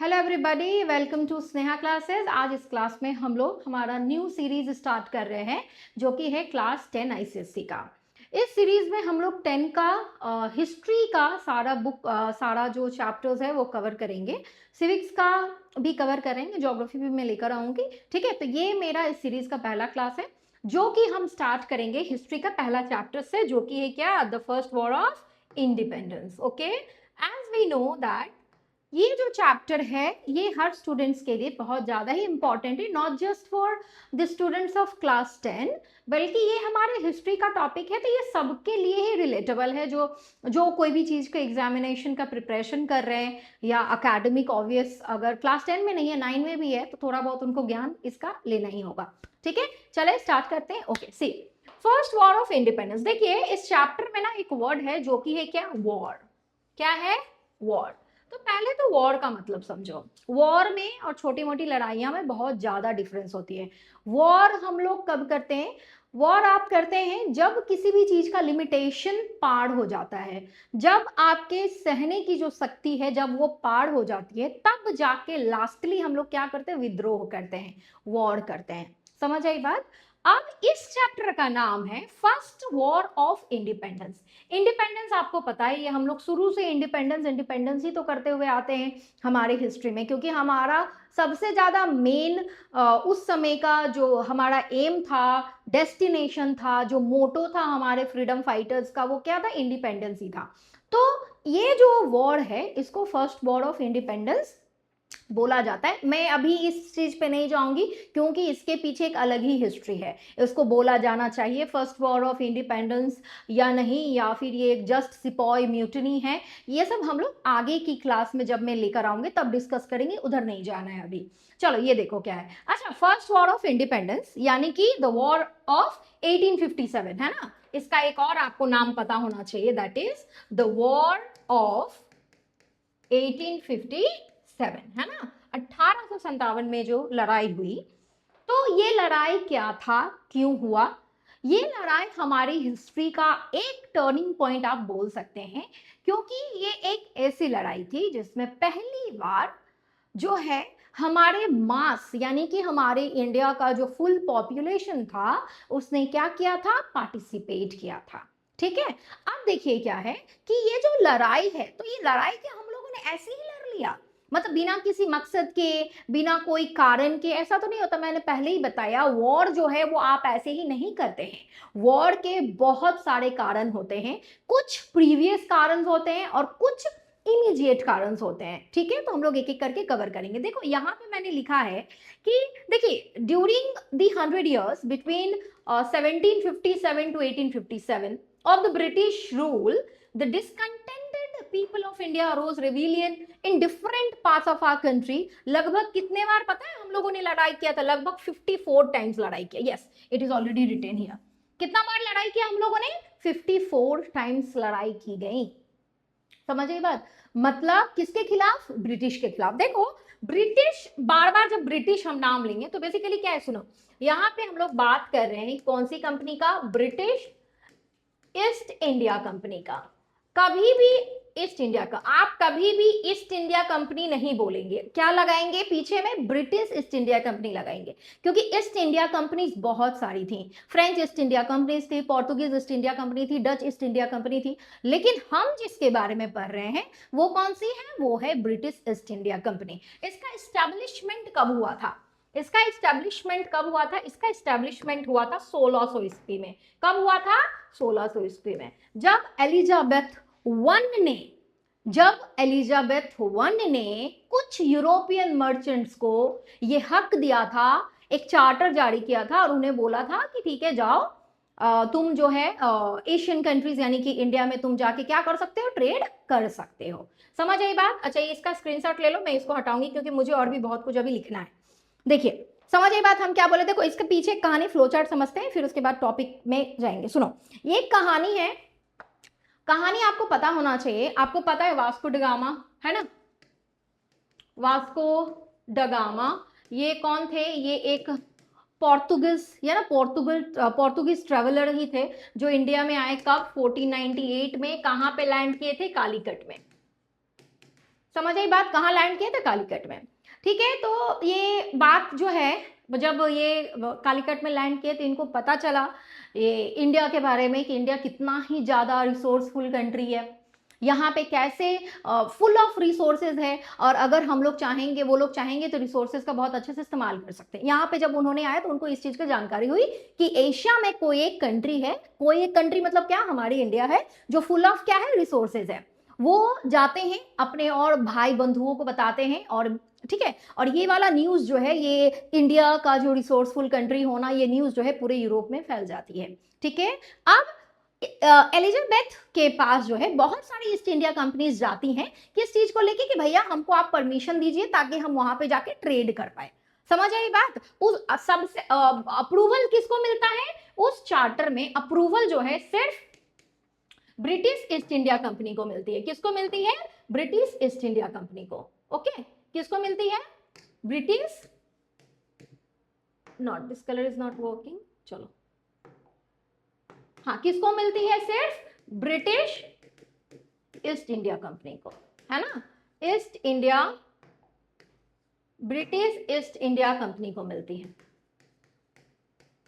Hello everybody, welcome to Sneha classes. आज इस class में हम लोग हमारा न्यू सीरीज स्टार्ट कर रहे हैं जो कि है क्लास 10 आईसीएससी का। इस सीरीज में हम लोग 10 का हिस्ट्री का सारा जो चैप्टर्स है वो कवर करेंगे। सिविक्स का भी कवर करेंगे, ज्योग्राफी भी मैं लेकर आऊंगी। ठीक है, तो ये मेरा इस सीरीज का पहला क्लास है जो कि हम स्टार्ट करेंगे हिस्ट्री का पहला चैप्टर से, जो कि है क्या, the first war of independence. Okay, as we know that ये जो चैप्टर है ये हर स्टूडेंट्स के लिए बहुत ज़्यादा ही इंपॉर्टेंट है, not just for the students of class 10, बल्कि ये हमारे हिस्ट्री का टॉपिक है तो ये सबके लिए ही रिलेटेबल है। जो कोई भी चीज़ का एग्जामिनेशन का प्रिपरेशन कर रहे हैं या अकेडमिक, ऑब्वियस अगर क्लास 10 में नहीं है 9 में भी है तो थोड़ा बहुत उनको ज्ञान इसका लेना ही होगा। ठीक है, चले स्टार्ट करते हैं। Okay, see first war of independence. देखिए इस चैप्टर में ना एक वर्ड है जो कि है क्या, वॉर। क्या है? वॉर। तो पहले तो वॉर का मतलब समझो। वॉर में और छोटी मोटी लड़ाइयां में बहुत ज्यादा डिफरेंस होती है। वॉर हम लोग कब करते हैं? वॉर आप करते हैं जब किसी भी चीज का लिमिटेशन पार हो जाता है, जब आपके सहने की जो शक्ति है जब वो पार हो जाती है, तब जाके लास्टली हम लोग क्या करते हैं, विद्रोह करते हैं, वॉर करते हैं। समझ आई बात? अब इस चैप्टर का नाम है first war of independence. Independence आपको पता है, ये हम लोग शुरू से इंडिपेंडेंस ही तो करते हुए आते हैं हमारे हिस्ट्री में, क्योंकि हमारा सबसे ज्यादा मेन उस समय का जो हमारा एम था, डेस्टिनेशन था, जो मोटो था हमारे फ्रीडम फाइटर्स का, वो क्या था? इंडिपेंडेंस ही था। तो ये जो वॉर है इसको फर्स्ट वॉर ऑफ इंडिपेंडेंस बोला जाता है। मैं अभी इस चीज पे नहीं जाऊंगी क्योंकि इसके पीछे एक अलग ही हिस्ट्री है। इसको बोला जाना चाहिए फर्स्ट वॉर ऑफ इंडिपेंडेंस या नहीं, या फिर ये एक जस्ट सिपॉय म्यूटनी है, ये सब हम लोग आगे की क्लास में जब मैं लेकर आऊंगे तब डिस्कस करेंगे, उधर नहीं जाना है अभी। चलो ये देखो क्या है। अच्छा, फर्स्ट वॉर ऑफ इंडिपेंडेंस यानी कि द वॉर ऑफ 1857 है ना। इसका एक और आपको नाम पता होना चाहिए, that is the war of 1857 है ना। 1857 में जो लड़ाई हुई, तो ये लड़ाई क्या था, क्यों हुआ? ये लड़ाई हमारी हिस्ट्री का एक टर्निंग पॉइंट आप बोल सकते हैं, क्योंकि ये एक ऐसी लड़ाई थी जिसमें पहली बार जो है हमारे मास यानी कि हमारे इंडिया का जो फुल पॉपुलेशन था उसने क्या किया था, पार्टिसिपेट किया था। ठीक है, अब देखिए क्या है कि ये जो लड़ाई है, तो ये लड़ाई क्या हम लोगों ने ऐसे ही लड़ लिया, मतलब बिना किसी मकसद के, बिना कोई कारण के? ऐसा तो नहीं होता। मैंने पहले ही बताया, वॉर जो है वो आप ऐसे ही नहीं करते हैं। वॉर के बहुत सारे कारण होते हैं, कुछ प्रीवियस कारण होते हैं और कुछ इमीडिएट कारण होते हैं। ठीक है, तो हम लोग एक एक करके कवर करेंगे। देखो यहाँ पे मैंने लिखा है कि देखिए, during the 100 years between 1757 to 1857 of the British rule, the discontented people of India arose rebellion in different parts of our country। लगभग कितने बार पता है हम लोगों ने लड़ाई किया था? लगभग 54 टाइम्स लड़ाई किया। Yes, it is already written here. कितना बार लड़ाई किया हम लोगों ने? 54 टाइम्स लड़ाई की गई। समझ गई बात? मतलब किसके खिलाफ? ब्रिटिश के खिलाफ। देखो ब्रिटिश, बार बार जब ब्रिटिश हम नाम लेंगे तो बेसिकली क्या है, सुनो, यहाँ पे हम लोग बात कर रहे हैं कौन सी कंपनी का? ब्रिटिश ईस्ट इंडिया कंपनी का। कभी भी ईस्ट इंडिया का, आप कभी भी ईस्ट इंडिया कंपनी नहीं बोलेंगे। क्या लगाएंगे पीछे में? ब्रिटिश ईस्ट इंडिया कंपनी लगाएंगे, क्योंकि ईस्ट इंडिया कंपनीज बहुत सारी थी। फ्रेंच ईस्ट इंडिया कंपनीज थी, पोर्तुगीज ईस्ट इंडिया कंपनी थी, डच ईस्ट इंडिया कंपनी थी, लेकिन हम जिसके बारे में पढ़ रहे हैं वो कौन सी है? वो है ब्रिटिश ईस्ट इंडिया कंपनी। इसका एस्टेब्लिशमेंट कब हुआ था? इसका एस्टेब्लिशमेंट कब हुआ था? इसका एस्टेब्लिशमेंट हुआ था 1600 ईस्वी में। कब हुआ था? 1600 ईस्वी में, जब एलिजाबेथ वन ने कुछ यूरोपियन मर्चेंट्स को ये हक दिया था, एक चार्टर जारी किया था और उन्हें बोला था कि ठीक है जाओ, तुम जो है एशियन कंट्रीज यानी कि इंडिया में तुम जाके क्या कर सकते हो? ट्रेड कर सकते हो। समझ आई बात? अच्छा, ये इसका स्क्रीनशॉट ले लो, मैं इसको हटाऊंगी क्योंकि मुझे और भी बहुत कुछ अभी लिखना है। देखिए समझ आई बात, हम क्या बोले? देखो इसके पीछे कहानी, फ्लो चार्ट समझते हैं, फिर उसके बाद टॉपिक में जाएंगे। सुनो, ये एक कहानी है। कहानी आपको पता होना चाहिए। आपको पता है वास्को डगामा है ना? वास्को डगामा ये कौन थे? ये एक पोर्तुगीज या ना पोर्तुगीज ट्रेवलर ही थे जो इंडिया में आए। कब? 1498 में। कहां पे लैंड किए थे? कालीकट में। समझ आई बात, कहाँ लैंड किए थे? कालीकट में। ठीक है, तो ये बात जो है, जब ये कालीकट में लैंड किए तो इनको पता चला ये इंडिया के बारे में कि इंडिया कितना ही ज़्यादा रिसोर्सफुल कंट्री है, यहाँ पे कैसे फुल ऑफ रिसोर्सेज है, और अगर हम लोग चाहेंगे, वो लोग चाहेंगे तो रिसोर्सेज का बहुत अच्छे से इस्तेमाल कर सकते हैं। यहाँ पे जब उन्होंने आया तो उनको इस चीज़ की जानकारी हुई कि एशिया में कोई एक कंट्री है, कोई एक कंट्री मतलब क्या, हमारी इंडिया है, जो फुल ऑफ क्या है, रिसोर्सेज है। वो जाते हैं अपने और भाई बंधुओं को बताते हैं, और ठीक है, और ये वाला न्यूज़ जो है, ये इंडिया का जो रिसोर्सफुल कंट्री होना, ये न्यूज़ जो है पूरे यूरोप में फैल जाती है। ठीक है, अब एलिजाबेथ के पास जो है बहुत सारी ईस्ट इंडिया कंपनीज जाती हैं किस चीज को लेके कि भैया हमको आप परमिशन दीजिए ताकि हम वहां पे जाके ट्रेड कर पाए। समझ आई बात? उस सबसे अप्रूवल किसको मिलता है? उस चार्टर में अप्रूवल जो है सिर्फ ब्रिटिश ईस्ट इंडिया कंपनी को मिलती है। किसको मिलती है? ब्रिटिश ईस्ट इंडिया कंपनी को। ओके, किसको मिलती है? British, not, this colour is not working, चलो, हाँ, किसको मिलती है? सिर्फ ब्रिटिश ईस्ट इंडिया कंपनी को, है ना, east India, British east India company को मिलती है।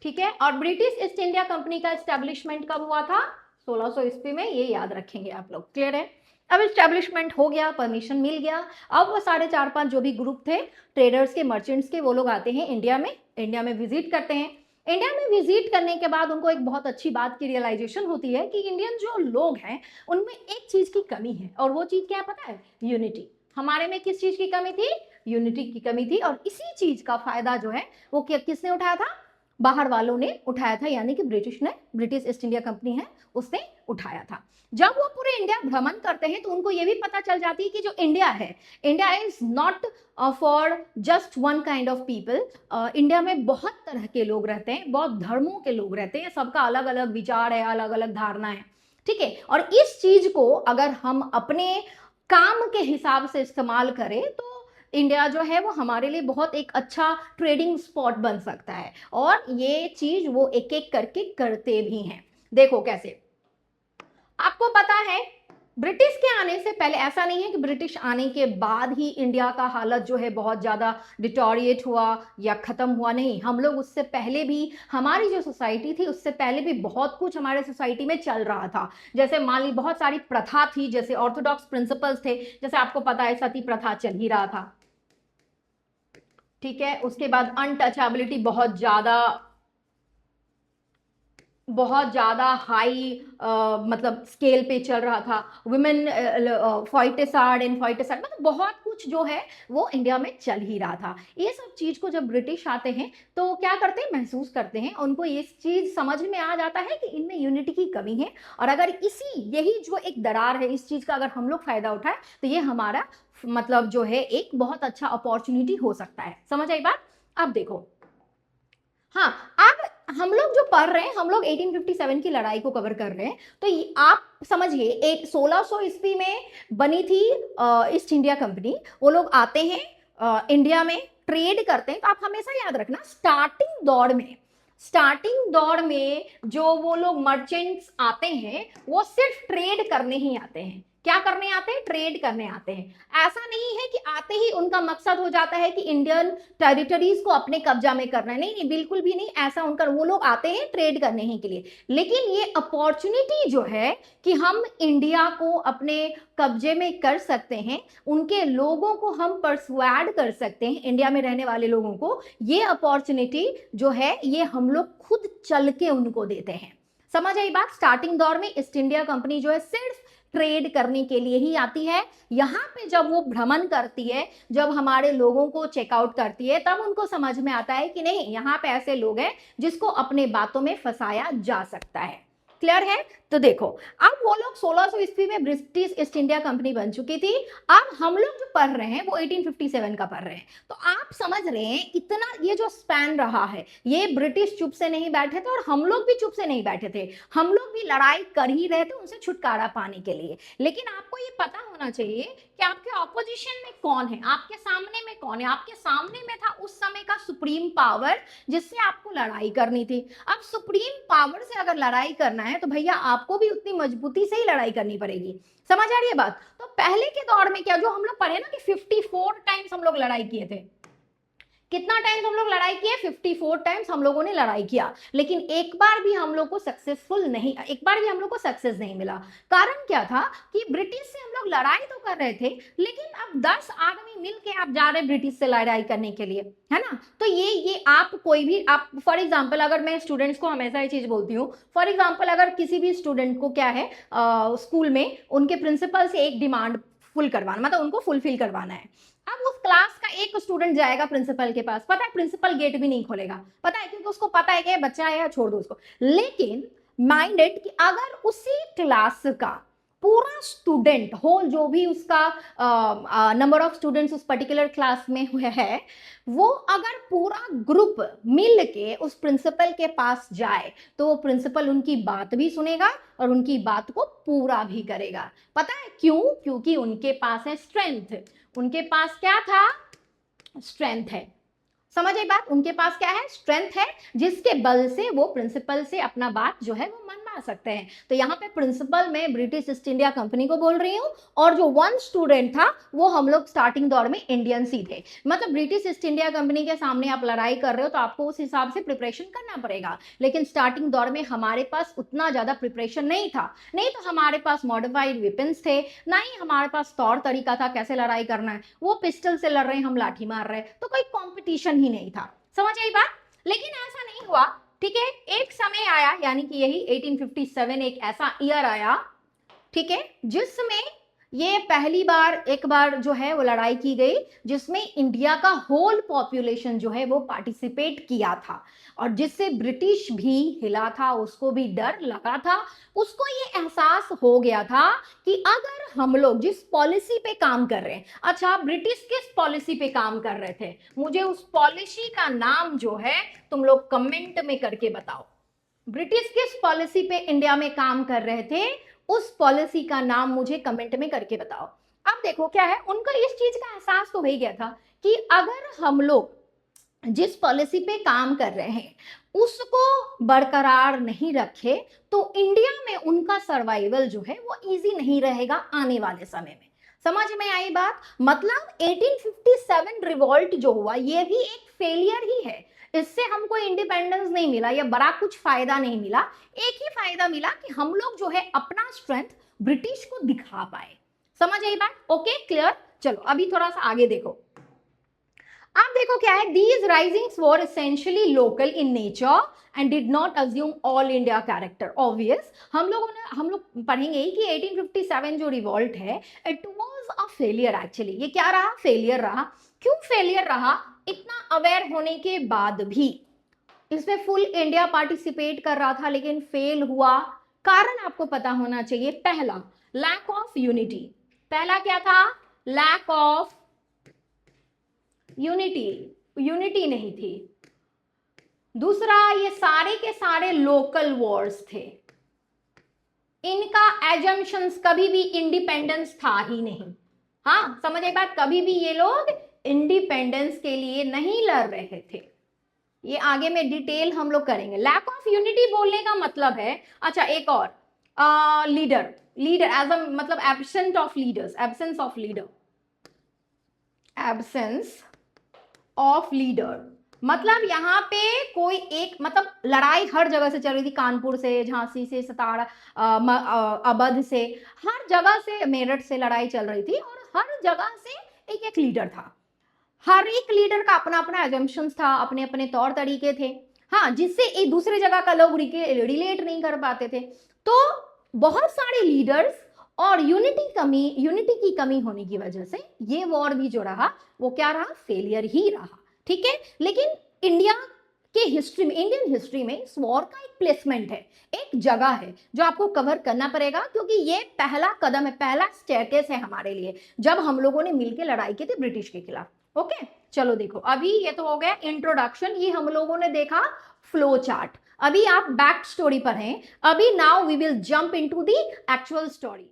ठीक है, और ब्रिटिश ईस्ट इंडिया कंपनी का एस्टेब्लिशमेंट कब हुआ था? 1600 ईस्वी में, ये याद रखेंगे आप लोग। क्लियर है? अब एस्टेब्लिशमेंट हो गया, परमिशन मिल गया, अब वो साढ़े 4-5 जो भी ग्रुप थे ट्रेडर्स के, मर्चेंट्स के, वो लोग आते हैं इंडिया में विजिट करते हैं। इंडिया में विजिट करने के बाद उनको एक बहुत अच्छी बात की रियलाइजेशन होती है कि इंडियन जो लोग हैं उनमें एक चीज की कमी है, और वो चीज क्या है पता है? यूनिटी। हमारे में किस चीज की कमी थी? यूनिटी की कमी थी, और इसी चीज का फायदा जो है वो किसने उठाया था? बाहर वालों ने उठाया था, यानी कि ब्रिटिश ईस्ट इंडिया कंपनी है उसने उठाया था। जब वो पूरे इंडिया भ्रमण करते हैं तो उनको ये भी पता चल जाती है कि जो इंडिया है, India is not for just one kind of people. India में बहुत तरह के लोग रहते हैं, बहुत धर्मों के लोग रहते हैं, सबका अलग अलग विचार है, अलग अलग धारणा है। ठीक है, और इस चीज को अगर हम अपने काम के हिसाब से इस्तेमाल करें तो इंडिया जो है वो हमारे लिए बहुत एक अच्छा ट्रेडिंग स्पॉट बन सकता है, और ये चीज वो एक एक करके करते भी हैं। देखो कैसे, आपको पता है ब्रिटिश के आने से पहले ऐसा नहीं है कि ब्रिटिश आने के बाद ही इंडिया का हालत जो है बहुत ज्यादा डिटोरिएट हुआ या खत्म हुआ, नहीं, हम लोग उससे पहले भी, हमारी जो सोसाइटी थी उससे पहले भी बहुत कुछ हमारे सोसाइटी में चल रहा था। जैसे मान ली बहुत सारी प्रथा थी, जैसे ऑर्थोडॉक्स प्रिंसिपल्स थे, जैसे आपको पता है सती प्रथा चल ही रहा था। ठीक है, उसके बाद अनटचेबिलिटी बहुत ज्यादा हाई मतलब स्केल पे चल रहा था। वुमेन फॉइटिसाइड, मतलब बहुत कुछ जो है वो इंडिया में चल ही रहा था। ये सब चीज को जब ब्रिटिश आते हैं तो क्या करते हैं? महसूस करते हैं, उनको ये चीज समझ में आ जाता है कि इनमें यूनिटी की कमी है, और अगर यही जो एक दरार है, इस चीज का अगर हम लोग फायदा उठाए तो ये हमारा मतलब जो है एक बहुत अच्छा अपॉर्चुनिटी हो सकता है। समझ आई बात? अब देखो, हाँ, अब हम लोग जो पढ़ रहे हैं, हम लोग 1857 की लड़ाई को कवर कर रहे हैं, तो आप समझिए एक 1600 ईस्वी में बनी थी ईस्ट इंडिया कंपनी। वो लोग आते हैं इंडिया में, ट्रेड करते हैं। तो आप हमेशा याद रखना, स्टार्टिंग दौर में जो वो लोग मर्चेंट्स आते हैं वो सिर्फ ट्रेड करने ही आते हैं। क्या करने आते हैं? ट्रेड करने आते हैं। ऐसा नहीं है कि आते ही उनका मकसद हो जाता है कि इंडियन टेरिटरीज को अपने कब्जा में करना है, नहीं, बिल्कुल भी नहीं ऐसा। उनका, वो लोग आते हैं ट्रेड करने ही के लिए, लेकिन ये अपॉर्चुनिटी जो है कि हम इंडिया को अपने कब्जे में कर सकते हैं, उनके लोगों को हम परसुएड कर सकते हैं, इंडिया में रहने वाले लोगों को, ये अपॉर्चुनिटी जो है ये हम लोग खुद चल के उनको देते हैं। समझ आई बात? स्टार्टिंग दौर में ईस्ट इंडिया कंपनी जो है सिर्फ ट्रेड करने के लिए ही आती है। यहाँ पे जब वो भ्रमण करती है, जब हमारे लोगों को चेकआउट करती है, तब उनको समझ में आता है कि नहीं, यहाँ पे ऐसे लोग हैं जिसको अपने बातों में फंसाया जा सकता है। क्लियर है? तो देखो, अब वो लोग 1600 ईस्वी में ब्रिटिश ईस्ट इंडिया कंपनी बन चुकी थी। अब हम लोग जो पढ़ रहे हैं वो 1857 का पढ़ रहे हैं। तो आप समझ रहे हैं इतना ये जो स्पैन रहा है, ये ब्रिटिश चुप से नहीं बैठे थे और हम लोग भी चुप से नहीं बैठे थे, हम लोग भी लड़ाई कर ही रहे थे उनसे छुटकारा पाने के लिए। लेकिन आपको ये पता होना चाहिए कि आपके ऑपोजिशन में कौन है, आपके सामने में कौन कौन है, आपके सामने में था उस समय का सुप्रीम पावर जिससे आपको लड़ाई करनी थी। अब सुप्रीम पावर से अगर लड़ाई करना है तो भैया आपको भी उतनी मजबूती से ही लड़ाई करनी पड़ेगी। समझ आ रही है बात? तो पहले के दौर में क्या, जो हम लोग पढ़े ना कि 54 टाइम्स हम लोग लड़ाई किए थे। कितना टाइम्स हम लोग लड़ाई किए? 54 टाइम्स हम लोगों ने लड़ाई किया, लेकिन एक बार भी हम लोग को सक्सेस नहीं मिला। कारण क्या था कि ब्रिटिश से हम लोग लड़ाई तो कर रहे थे, लेकिन अब 10 आदमी मिलके आप जा रहे ब्रिटिश से लड़ाई करने के लिए, है ना। तो ये आप कोई भी, आप फॉर एग्जाम्पल, अगर मैं स्टूडेंट्स को हमेशा ये चीज बोलती हूँ, फॉर एग्जाम्पल अगर किसी भी स्टूडेंट को क्या है, स्कूल में उनके प्रिंसिपल से एक डिमांड फुल करवाना, मतलब उनको फुलफिल करवाना है। अब उस क्लास का एक स्टूडेंट जाएगा प्रिंसिपल के पास, पता है प्रिंसिपल गेट भी नहीं खोलेगा, पता है, क्योंकि उसको पता है कि बच्चा है या छोड़ दो उसको। लेकिन माइंडेड कि अगर उसी क्लास का पूरा स्टूडेंट होल, जो भी उसका नंबर ऑफ स्टूडेंट्स उस पर्टिकुलर क्लास में है, वो अगर पूरा ग्रुप मिल के उस प्रिंसिपल के पास जाए तो वो प्रिंसिपल उनकी बात भी सुनेगा और उनकी बात को पूरा भी करेगा। पता है क्यों? क्योंकि उनके पास है स्ट्रेंथ। उनके पास क्या था? स्ट्रेंथ है। समझ आई बात? उनके पास क्या है? स्ट्रेंथ है, जिसके बल से वो प्रिंसिपल से अपना बात जो है वो मनवा सकते हैं। तो यहाँ पे प्रिंसिपल में ब्रिटिश ईस्ट इंडिया कंपनी को बोल रही हूँ, और जो वन स्टूडेंट था वो हम लोग स्टार्टिंग दौर में इंडियंस ही थे। मतलब ब्रिटिश ईस्ट इंडिया कंपनी के सामने आप लड़ाई कर रहे हो तो आपको उस हिसाब से प्रिपरेशन करना पड़ेगा, लेकिन स्टार्टिंग दौर में हमारे पास उतना ज्यादा प्रिपरेशन नहीं था। नहीं तो हमारे पास मॉडिफाइड वेपन्स थे, ना ही हमारे पास तौर तरीका था कैसे लड़ाई करना है। वो पिस्टल से लड़ रहे हैं, हम लाठी मार रहे हैं, तो कोई कॉम्पिटिशन ही नहीं था। समझ आई बात? लेकिन ऐसा नहीं हुआ, ठीक है। एक समय आया, यानी कि यही 1857 एक ऐसा ईयर आया, ठीक है, जिसमें ये पहली बार एक बार जो है वो लड़ाई की गई, जिसमें इंडिया का होल पॉपुलेशन जो है वो पार्टिसिपेट किया था, और जिससे ब्रिटिश भी हिला था, उसको भी डर लगा था। उसको ये एहसास हो गया था कि अगर हम लोग जिस पॉलिसी पे काम कर रहे हैं, अच्छा ब्रिटिश किस पॉलिसी पे काम कर रहे थे, मुझे उस पॉलिसी का नाम जो है तुम लोग कमेंट में करके बताओ। ब्रिटिश किस पॉलिसी पे इंडिया में काम कर रहे थे, उस पॉलिसी का नाम मुझे कमेंट में करके बताओ। अब देखो क्या है, उनको इस चीज का एहसास तो हो ही गया था कि अगर हम लोग जिस पॉलिसी पे काम कर रहे हैं उसको बरकरार नहीं रखे तो इंडिया में उनका सर्वाइवल जो है वो इजी नहीं रहेगा आने वाले समय में। समझ में आई बात? मतलब 1857 रिवॉल्ट जो हुआ ये भी एक फेलियर ही है। इससे हमको इंडिपेंडेंस नहीं मिला या बड़ा कुछ फायदा नहीं मिला। एक ही फायदा मिला कि हम लोग जो है अपना स्ट्रेंथ ब्रिटिश को दिखा पाए। समझ आई बात? Okay, clear. चलो अभी थोड़ा सा आगे देखो। आप देखो क्या है, these risings were essentially local in nature and did not assume all India character. Obvious हम लोग पढ़ेंगे ही कि 1857 जो रिवॉल्ट है it was a failure. Actually ये क्या रहा? फेलियर रहा। क्यों फेलियर रहा? इतना अवेयर होने के बाद भी इसमें फुल इंडिया पार्टिसिपेट कर रहा था लेकिन फेल हुआ। कारण आपको पता होना चाहिए। पहला, लैक ऑफ यूनिटी। पहला क्या था? लैक ऑफ यूनिटी नहीं थी। दूसरा, ये सारे के सारे लोकल वॉर्स थे, इनका एजम्पशंस कभी भी इंडिपेंडेंस था ही नहीं। हाँ समझ आई बात? कभी भी ये लोग इंडिपेंडेंस के लिए नहीं लड़ रहे थे। ये आगे में डिटेल हम लोग करेंगे। लैक ऑफ यूनिटी बोलने का मतलब है, अच्छा एक और, लीडर एज अ मतलब absent of leaders, absence of leader मतलब यहाँ पे कोई एक, मतलब लड़ाई हर जगह से चल रही थी, कानपुर से, झांसी से, सतारा, अवध से, हर जगह से, मेरठ से लड़ाई चल रही थी और हर जगह से एक एक लीडर था। हर एक लीडर का अपना अपना एजम्पशंस था, अपने अपने तौर तरीके थे, हाँ, जिससे एक दूसरे जगह का लोग रिलेट नहीं कर पाते थे। तो बहुत सारे लीडर्स और यूनिटी की कमी होने की वजह से ये वॉर भी जो रहा वो क्या रहा? फेलियर ही रहा। ठीक है, लेकिन इंडियन हिस्ट्री में इस वॉर का एक प्लेसमेंट है, एक जगह है जो आपको कवर करना पड़ेगा, क्योंकि ये पहला कदम है, पहला स्टेयरकेस है हमारे लिए, जब हम लोगों ने मिलकर लड़ाई की थी ब्रिटिश के खिलाफ। ओके, चलो देखो, अभी ये तो हो गया इंट्रोडक्शन, ये हम लोगों ने देखा फ्लो चार्ट। अभी आप बैक स्टोरी पर हैं। अभी now we will jump into the actual story.